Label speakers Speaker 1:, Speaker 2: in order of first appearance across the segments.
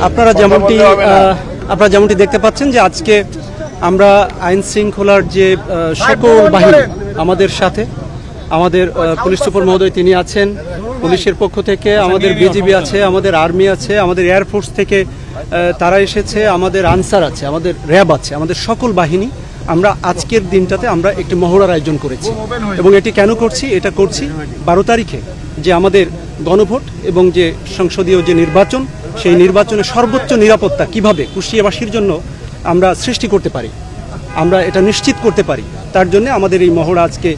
Speaker 1: আপনারা যেমনটি দেখতে পাচ্ছেন যে আজকে আমরা আইন শৃঙ্খলার যে সকল বাহিনী আমাদের সাথে, আমাদের পুলিশ সুপার মহোদয় তিনি আছেন, পুলিশের পক্ষ থেকে আমাদের বিজিবি আছে, আমাদের আর্মি আছে, আমাদের এয়ারফোর্স থেকে তারা এসেছে, আমাদের আনসার আছে, আমাদের র্যাব আছে, আমাদের সকল বাহিনী আমরা আজকের দিনটাতে আমরা একটি মহড়ার আয়োজন করেছি। এবং এটি কেন করছি? এটা করছি 12 তারিখে যে আমাদের গণভোট এবং যে সংসদীয় যে নির্বাচন, সেই নির্বাচনে সর্বোচ্চ নিরাপত্তা কিভাবে কুষ্টিয়াবাসীর জন্য আমরা সৃষ্টি করতে পারি, আমরা এটা নিশ্চিত করতে পারি, তার জন্য আমাদের এই মহড়া আজকে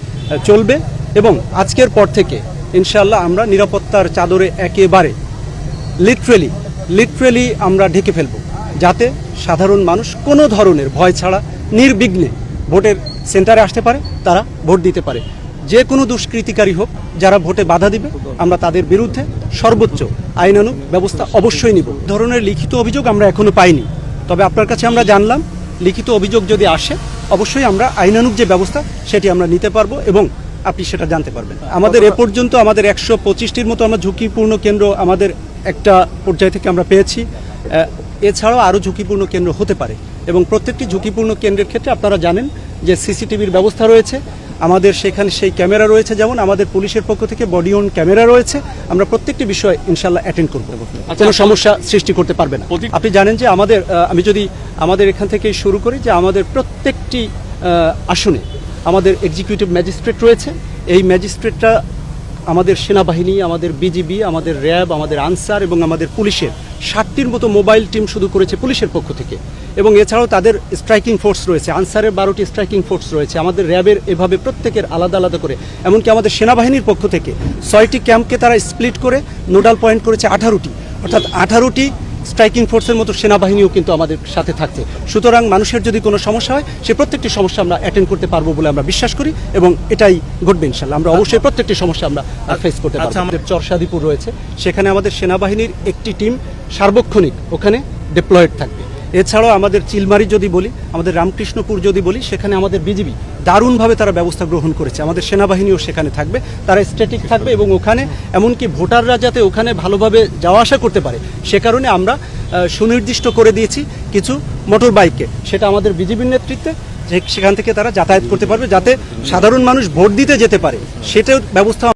Speaker 1: চলবে। এবং আজকের পর থেকে ইনশাআল্লাহ আমরা নিরাপত্তার চাদরে একেবারে লিটারেলি আমরা ঢেকে ফেলব, যাতে সাধারণ মানুষ কোনো ধরনের ভয় ছাড়া নির্বিঘ্নে ভোটের সেন্টারে আসতে পারে, তারা ভোট দিতে পারে। যে কোনো দুষ্কৃতিকারী হোক যারা ভোটে বাধা দিবে, আমরা তাদের বিরুদ্ধে সর্বোচ্চ আইনানুগ ব্যবস্থা অবশ্যই নিব। ধরনের লিখিত অভিযোগ আমরা এখনো পাইনি, তবে আপনার কাছে আমরা জানলাম লিখিত অভিযোগ যদি আসে অবশ্যই আমরা আইনানুগ যে ব্যবস্থা সেটি আমরা নিতে পারবো এবং আপনি সেটা জানতে পারবেন। আমাদের এ পর্যন্ত আমাদের 125টির মতো আমরা ঝুঁকিপূর্ণ কেন্দ্র আমাদের একটা পর্যায় থেকে আমরা পেয়েছি। এছাড়াও আরও ঝুঁকিপূর্ণ কেন্দ্র হতে পারে এবং প্রত্যেকটি ঝুঁকিপূর্ণ কেন্দ্রের ক্ষেত্রে আপনারা জানেন যে সিসিটিভির ব্যবস্থা রয়েছে, আমাদের সেখানে সেই ক্যামেরা রয়েছে, যেমন আমাদের পুলিশের পক্ষ থেকে বডি অন ক্যামেরা রয়েছে। আমরা প্রত্যেকটি বিষয় ইনশাল্লাহ অ্যাটেন্ড করব, কোনো সমস্যা সৃষ্টি করতে পারবে না। আপনি জানেন যে আমি যদি আমাদের এখান থেকে শুরু করি যে আমাদের প্রত্যেকটি আসনে আমাদের এক্সিকিউটিভ ম্যাজিস্ট্রেট রয়েছে। এই ম্যাজিস্ট্রেটরা আমাদের সেনাবাহিনী, আমাদের বিজিবি, আমাদের র্যাব, আমাদের আনসার এবং আমাদের পুলিশের 60টির মতো মোবাইল টিম শুধু করেছে পুলিশের পক্ষ থেকে। এবং এছাড়াও তাদের স্ট্রাইকিং ফোর্স রয়েছে, আনসারের 12টি স্ট্রাইকিং ফোর্স রয়েছে, আমাদের র্যাবের এভাবে প্রত্যেকের আলাদা আলাদা করে, এমনকি আমাদের সেনাবাহিনীর পক্ষ থেকে 6টি ক্যাম্পকে তারা স্প্লিট করে নোডাল পয়েন্ট করেছে 18টি, অর্থাৎ 18টি স্ট্রাইকিং ফোর্সের মতো সেনাবাহিনীও কিন্তু আমাদের সাথে থাকছে। সুতরাং মানুষের যদি কোনো সমস্যা হয়, সে প্রত্যেকটি সমস্যা আমরা অ্যাটেন্ড করতে পারবো বলে আমরা বিশ্বাস করি এবং এটাই ঘটবে ইনশাল্লাহ। আমরা অবশ্যই প্রত্যেকটি সমস্যা আমরা ফেস করতে পারবো। আমাদের চরসাদিপুর রয়েছে, সেখানে আমাদের সেনাবাহিনীর একটি টিম সার্বক্ষণিক ওখানে ডিপ্লয়েড থাকবে। এছাড়াও আমাদের চিলমারি যদি বলি, আমাদের রামকৃষ্ণপুর যদি বলি, সেখানে আমাদের বিজিবি দারুণভাবে তারা ব্যবস্থা গ্রহণ করেছে। আমাদের সেনাবাহিনীও সেখানে থাকবে, তারা স্ট্যাটিক থাকবে এবং ওখানে এমনকি ভোটাররা যাতে ওখানে ভালোভাবে যাওয়া আসা করতে পারে সে কারণে আমরা সুনির্দিষ্ট করে দিয়েছি কিছু মোটর বাইককে, সেটা আমাদের বিজিবির নেতৃত্বে, সেখান থেকে তারা যাতায়াত করতে পারবে, যাতে সাধারণ মানুষ ভোট দিতে যেতে পারে সেটার ব্যবস্থা